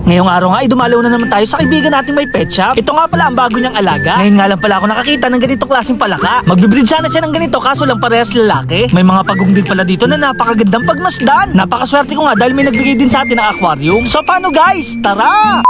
Ngayong araw nga ay dumalaw na naman tayo sa kaibigan nating may pet shop. Ito nga pala ang bago niyang alaga. Ngayon nga lang pala ako nakakita ng ganitong klaseng palaka. Magbibreed sana siya ng ganito kaso lang parehas lalaki. May mga pagong din pala dito na napakagandang pagmasdan. Napakaswerte ko nga dahil may nagbigay din sa atin ng aquarium. So paano guys? Tara!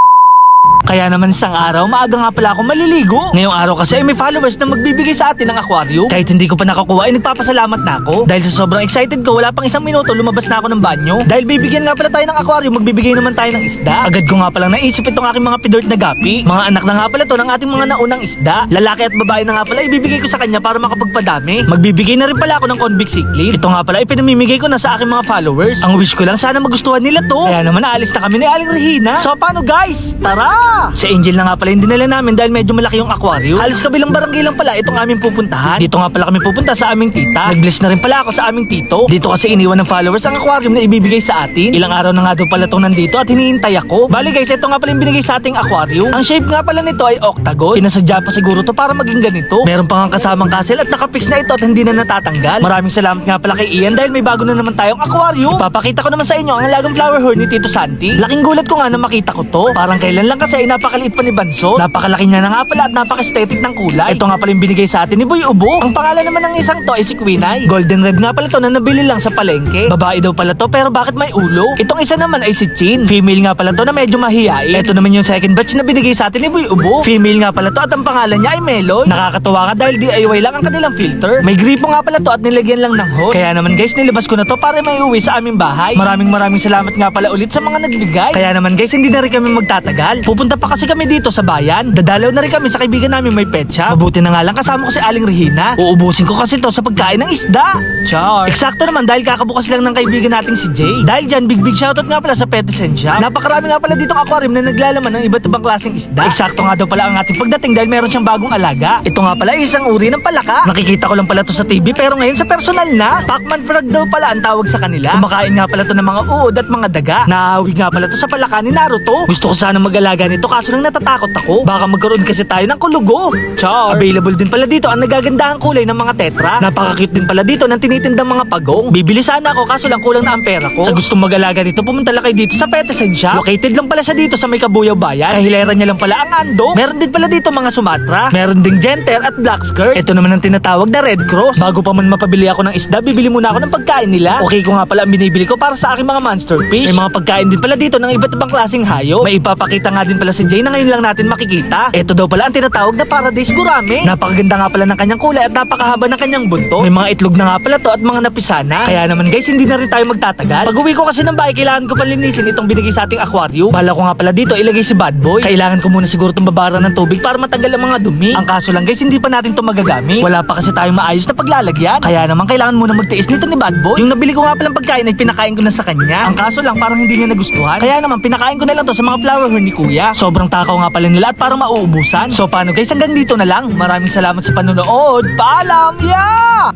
Kaya naman isang araw, maaga nga pala ako maliligo. Ngayong araw kasi ay may followers na magbibigay sa atin ng aquarium. Kahit hindi ko pa nakakuha ay nagpapasalamat na ako. Dahil sa sobrang excited ko, wala pang isang minuto lumabas na ako ng banyo. Dahil bibigyan nga pala tayo ng aquarium, magbibigay naman tayo ng isda. Agad ko nga palang naisip itong aking mga pidort na gapi. Mga anak na nga pala to ng ating mga naunang isda. Lalaki at babae na nga pala ibibigay ko sa kanya para makapagpadami. Magbibigay na rin pala ako ng convict cichlid. Ito nga pala ay pinamimigay ko na sa aking mga followers. Ang wish ko lang sana magustuhan nila to. Kaya naman aalis na kami ni Aling Regina. So paano guys? Tara! Sa Angel na nga pala yung dinala namin dahil medyo malaki yung aquarium. Halos kabilang barangay lang pala itong aming pupuntahan. Dito nga pala kami pupunta sa aming tita. Nag-bless na rin pala ako sa aming tito. Dito kasi iniwan ng followers ang aquarium na ibibigay sa atin. Ilang araw na nga daw pala itong nandito at hinihintay ako. Bali guys, ito nga pala yung binigay sa ating aquarium. Ang shape nga pala nito ay octagon. Pinasadya pa siguro to para maging ganito. Meron pa nga kasamang castle at nakapix na ito at hindi na natatanggal. Maraming salamat nga pala kay Ian dahil may bago na naman tayong aquarium. Ipapakita ko naman sa inyo ang alagang flower horn ni Tito Santi. Laking gulat ko nga na makita ko to. Parang kailan lang kasi ay napakaliit pa ni Banso. Napakalaki niya na nga pala at napaka-aesthetic ng kulay. Ito nga pala yung binigay sa atin ni Boy Ubo. Ang pangalan naman ng isang to ay si Queenay. Golden red nga pala to na nabili lang sa palengke. Babae daw pala to pero bakit may ulo? Itong isa naman ay si Chin. Female nga pala to na medyo mahiyain. Ito naman yung second batch na binigay sa atin ni Boy Ubo. Female nga pala to at ang pangalan niya ay Melon. Nakakatuwa ka dahil DIY lang ang kanilang filter. May gripo nga pala to at nilagyan lang ng hose. Kaya naman guys, nilabas ko na to para may uwi sa aming bahay. Maraming salamat nga pala ulit sa mga nagbigay. Kaya naman guys, hindi na rin kami magtatagal. Pupunta pa kasi kami dito sa bayan. Dadalaw na rin kami sa kaibigan namin may pet shop. Mabuti na nga lang kasama ko si Aling Regina. Uubusin ko kasi to sa pagkain ng isda. Char. Eksakto naman dahil kakabukas lang ng kaibigan nating si Jay. Dahil dyan, big shoutout nga pala sa Pet Essential. Napakarami nga pala ditong aquarium na naglalaman ng iba't ibang klaseng isda. Eksakto nga daw pala ang ating pagdating dahil meron siyang bagong alaga. Ito nga pala isang uri ng palaka. Nakikita ko lang pala to sa TV pero ngayon sa personal na. Pacman frog daw pala ang tawag sa kanila. Kumakain nga pala to ng mga uod at mga daga. Nahawig nga pala to sa palaka ni Naruto. Gusto ko sana mag-alaga nito kaso lang natatakot ako. Baka magkaroon kasi tayo ng kulugo. Char. Available din pala dito ang nagagandahang kulay ng mga tetra. Napaka-cute din pala dito ng tinitindang mga pagong. Bibili sana ako kaso lang kulang na ang pera ko. Sa gustong mag-alaga nito, pumunta lang kayo dito sa Pet Essential. Located lang pala siya dito sa may Kabuyaw Bayan. Kahileran niya lang pala ang Ando. Meron din pala dito mga Sumatra. Meron ding Genter at Black Skirt. Ito naman ang tinatawag na Red Cross. Bago pa man mapabili ako ng isda, bibili muna ako ng pagkain nila. Okay ko nga pala ang binibili ko para sa aking mga monster fish. May mga pagkain din pala dito ng iba't ibang klaseng hayop. May ipapakita nga din pala si Jay na ngayon lang natin makikita. Ito daw pala ang tinatawag na Paradise Gurame. Napakaganda nga pala ng kanyang kulay at napakahaba ng kanyang buntot. May mga itlog na nga pala to at mga napisana. Kaya naman guys, hindi na rin tayo magtatagal. Pag uwi ko kasi ng bahay, kailangan ko palinisin itong binigay sa ating aquarium. Bala ko nga pala dito ilagay si Bad Boy. Kailangan ko muna siguro itong babara ng tubig para matanggal ang mga dumi. Ang kaso lang guys, hindi pa natin ito magagamit. Wala pa kasi tayong maayos na paglalagyan. Kaya naman kailangan muna magtiis nito ni Bad Boy. Yung nabili ko nga palang pagkain ay pinakain ko na sa kanya. Ang kaso lang parang hindi niya nagustuhan. Kaya naman pinakain ko na lang to sa mga flower horn ni Kuya. Sobrang takaw nga pala nila at parang mauubusan. So paano guys, hanggang dito na lang. Maraming salamat sa panonood. Paalam! Yeah!